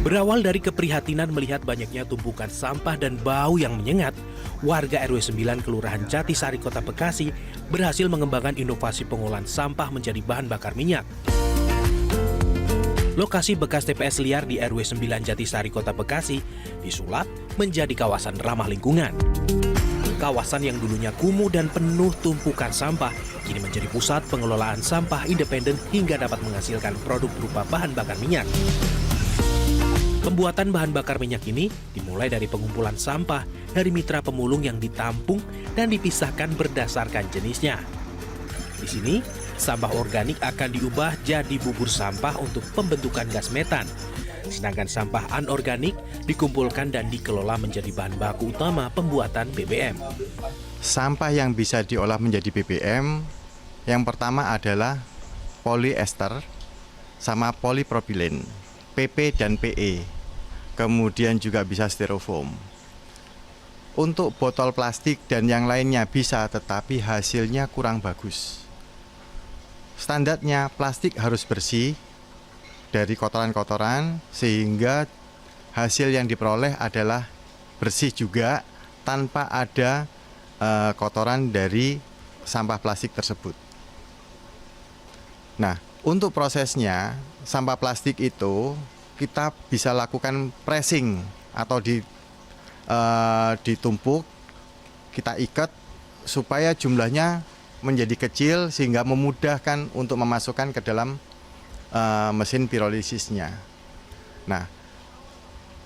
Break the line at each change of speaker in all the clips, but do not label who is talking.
Berawal dari keprihatinan melihat banyaknya tumpukan sampah dan bau yang menyengat, warga RW 9 Kelurahan Jatisari Kota Bekasi berhasil mengembangkan inovasi pengolahan sampah menjadi bahan bakar minyak. Lokasi bekas TPS liar di RW 9 Jatisari Kota Bekasi disulap menjadi kawasan ramah lingkungan. Kawasan yang dulunya kumuh dan penuh tumpukan sampah kini menjadi pusat pengelolaan sampah independen hingga dapat menghasilkan produk berupa bahan bakar minyak. Pembuatan bahan bakar minyak ini dimulai dari pengumpulan sampah dari mitra pemulung yang ditampung dan dipisahkan berdasarkan jenisnya. Di sini, sampah organik akan diubah jadi bubur sampah untuk pembentukan gas metan. Sedangkan sampah anorganik dikumpulkan dan dikelola menjadi bahan baku utama pembuatan BBM.
Sampah yang bisa diolah menjadi BBM, yang pertama adalah poliester sama polipropilen, PP dan PE. Kemudian juga bisa styrofoam. Untuk botol plastik dan yang lainnya bisa, tetapi hasilnya kurang bagus. Standarnya plastik harus bersih dari kotoran-kotoran sehingga hasil yang diperoleh adalah bersih juga tanpa ada kotoran dari sampah plastik tersebut. Nah, untuk prosesnya sampah plastik itu kita bisa lakukan pressing atau ditumpuk, kita ikat supaya jumlahnya menjadi kecil sehingga memudahkan untuk memasukkan ke dalam mesin pirolisisnya. Nah,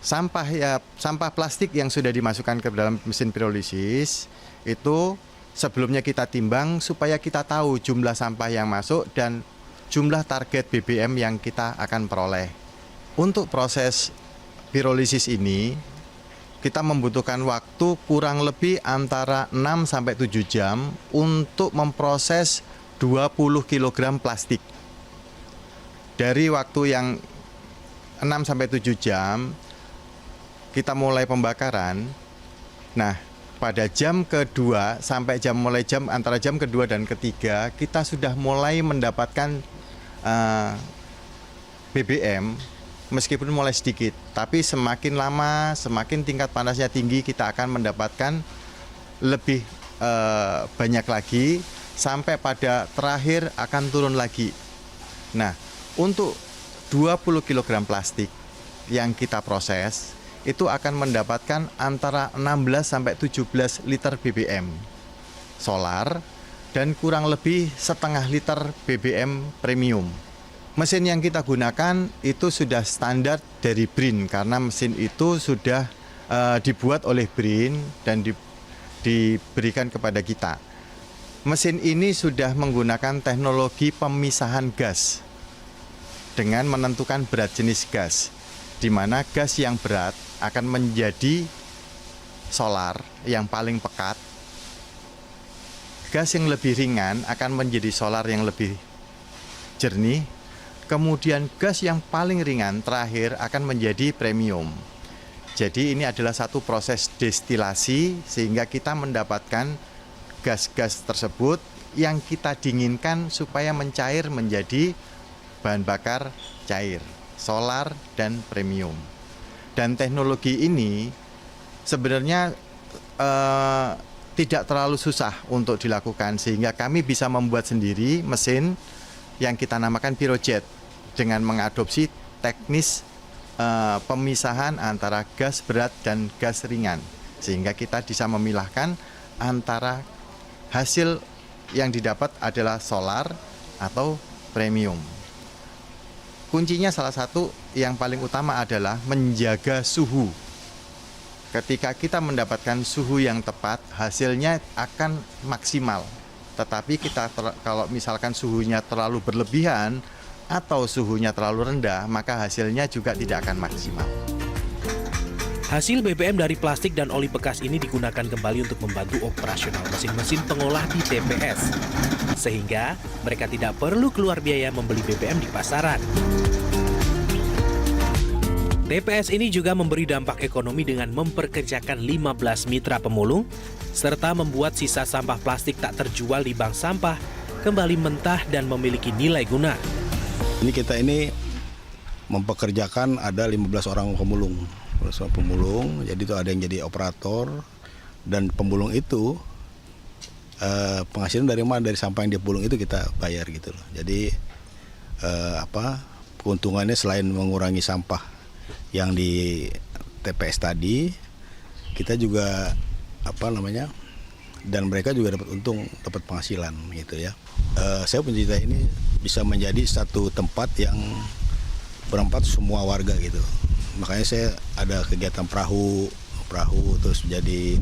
sampah plastik yang sudah dimasukkan ke dalam mesin pirolisis itu sebelumnya kita timbang supaya kita tahu jumlah sampah yang masuk dan jumlah target BBM yang kita akan peroleh. Untuk proses pirolisis ini, kita membutuhkan waktu kurang lebih antara 6-7 jam untuk memproses 20 kg plastik. Dari waktu yang 6-7 jam, kita mulai pembakaran. Nah, pada jam kedua sampai antara jam kedua dan ketiga, kita sudah mulai mendapatkan BBM. Meskipun mulai sedikit, tapi semakin lama, semakin tingkat panasnya tinggi, kita akan mendapatkan lebih banyak lagi, sampai pada terakhir akan turun lagi. Nah, untuk 20 kg plastik yang kita proses, itu akan mendapatkan antara 16-17 liter BBM solar, dan kurang lebih setengah liter BBM premium. Mesin yang kita gunakan itu sudah standar dari BRIN karena mesin itu sudah dibuat oleh BRIN dan diberikan kepada kita. Mesin ini sudah menggunakan teknologi pemisahan gas dengan menentukan berat jenis gas, di mana gas yang berat akan menjadi solar yang paling pekat, gas yang lebih ringan akan menjadi solar yang lebih jernih, kemudian gas yang paling ringan terakhir akan menjadi premium. Jadi ini adalah satu proses destilasi sehingga kita mendapatkan gas-gas tersebut yang kita dinginkan supaya mencair menjadi bahan bakar cair, solar dan premium. Dan teknologi ini sebenarnya tidak terlalu susah untuk dilakukan sehingga kami bisa membuat sendiri mesin yang kita namakan Pirojet dengan mengadopsi teknis pemisahan antara gas berat dan gas ringan sehingga kita bisa memilahkan antara hasil yang didapat adalah solar atau premium. Kuncinya salah satu yang paling utama adalah menjaga suhu. Ketika kita mendapatkan suhu yang tepat, hasilnya akan maksimal. Tetapi kalau misalkan suhunya terlalu berlebihan atau suhunya terlalu rendah, maka hasilnya juga tidak akan maksimal.
Hasil BBM dari plastik dan oli bekas ini digunakan kembali untuk membantu operasional mesin-mesin pengolah di TPS. Sehingga mereka tidak perlu keluar biaya membeli BBM di pasaran. TPS ini juga memberi dampak ekonomi dengan memperkerjakan 15 mitra pemulung, serta membuat sisa sampah plastik tak terjual di bank sampah kembali mentah dan memiliki nilai guna.
Ini kita ini mempekerjakan ada 15 orang pemulung. 15 orang pemulung, jadi itu ada yang jadi operator, dan pemulung itu penghasilan dari mana? Dari sampah yang dia pulung itu kita bayar gitu loh. Jadi keuntungannya selain mengurangi sampah yang di TPS tadi, kita juga dan mereka juga dapat untung, dapat penghasilan gitu ya. Saya punya cita ini bisa menjadi satu tempat yang bermanfaat semua warga gitu. Makanya saya ada kegiatan perahu terus jadi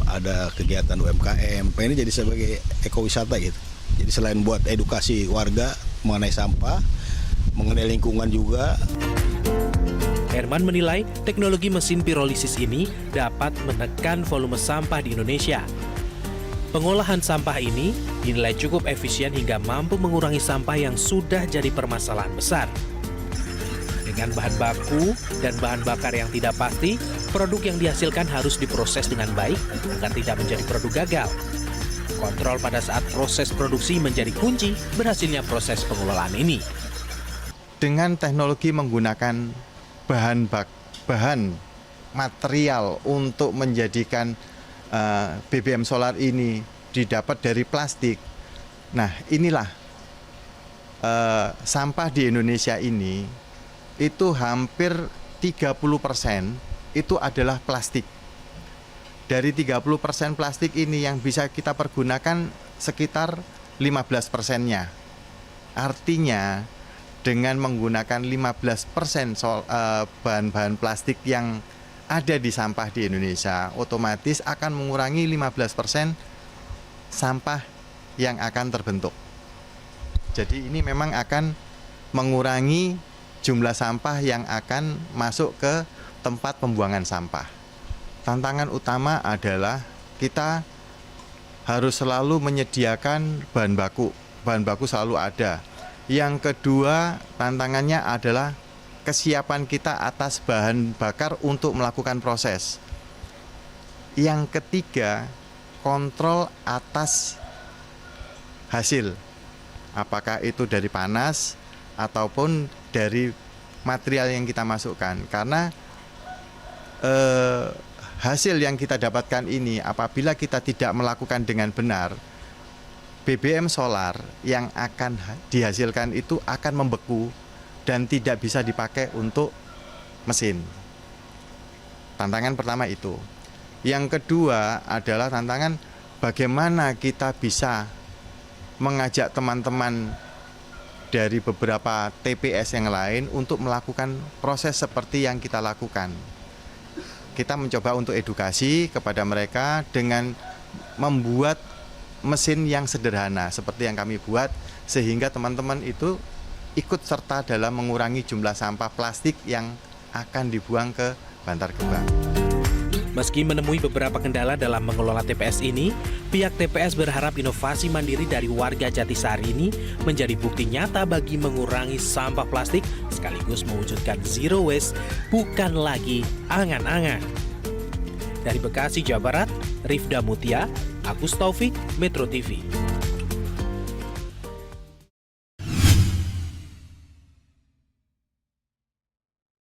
ada kegiatan UMKM. Pengen jadi sebagai ekowisata gitu. Jadi selain buat edukasi warga mengenai sampah, mengenai lingkungan juga.
Herman menilai teknologi mesin pirolisis ini dapat menekan volume sampah di Indonesia. Pengolahan sampah ini dinilai cukup efisien hingga mampu mengurangi sampah yang sudah jadi permasalahan besar. Dengan bahan baku dan bahan bakar yang tidak pasti, produk yang dihasilkan harus diproses dengan baik agar tidak menjadi produk gagal. Kontrol pada saat proses produksi menjadi kunci berhasilnya proses pengelolaan ini.
Dengan teknologi menggunakan bahan material untuk menjadikan BBM solar ini didapat dari plastik. Nah, inilah sampah di Indonesia ini itu hampir 30% itu adalah plastik. Dari 30% plastik ini yang bisa kita pergunakan sekitar 15%-nya. Artinya dengan menggunakan 15% bahan-bahan plastik yang ada di sampah di Indonesia, otomatis akan mengurangi 15% sampah yang akan terbentuk. Jadi ini memang akan mengurangi jumlah sampah yang akan masuk ke tempat pembuangan sampah. Tantangan utama adalah kita harus selalu menyediakan bahan baku. Bahan baku selalu ada. Yang kedua, tantangannya adalah kesiapan kita atas bahan bakar untuk melakukan proses. Yang ketiga, kontrol atas hasil. Apakah itu dari panas ataupun dari material yang kita masukkan. Karena hasil yang kita dapatkan ini apabila kita tidak melakukan dengan benar, BBM solar yang akan dihasilkan itu akan membeku dan tidak bisa dipakai untuk mesin. Tantangan pertama itu. Yang kedua adalah tantangan bagaimana kita bisa mengajak teman-teman dari beberapa TPS yang lain untuk melakukan proses seperti yang kita lakukan. Kita mencoba untuk edukasi kepada mereka dengan membuat mesin yang sederhana seperti yang kami buat, sehingga teman-teman itu ikut serta dalam mengurangi jumlah sampah plastik yang akan dibuang ke Bantar Gebang.
Meski menemui beberapa kendala dalam mengelola TPS ini, pihak TPS berharap inovasi mandiri dari warga Jatisari ini menjadi bukti nyata bagi mengurangi sampah plastik sekaligus mewujudkan zero waste bukan lagi angan-angan. Dari Bekasi, Jawa Barat, Rifda Mutia, Agus Taufik, Metro TV.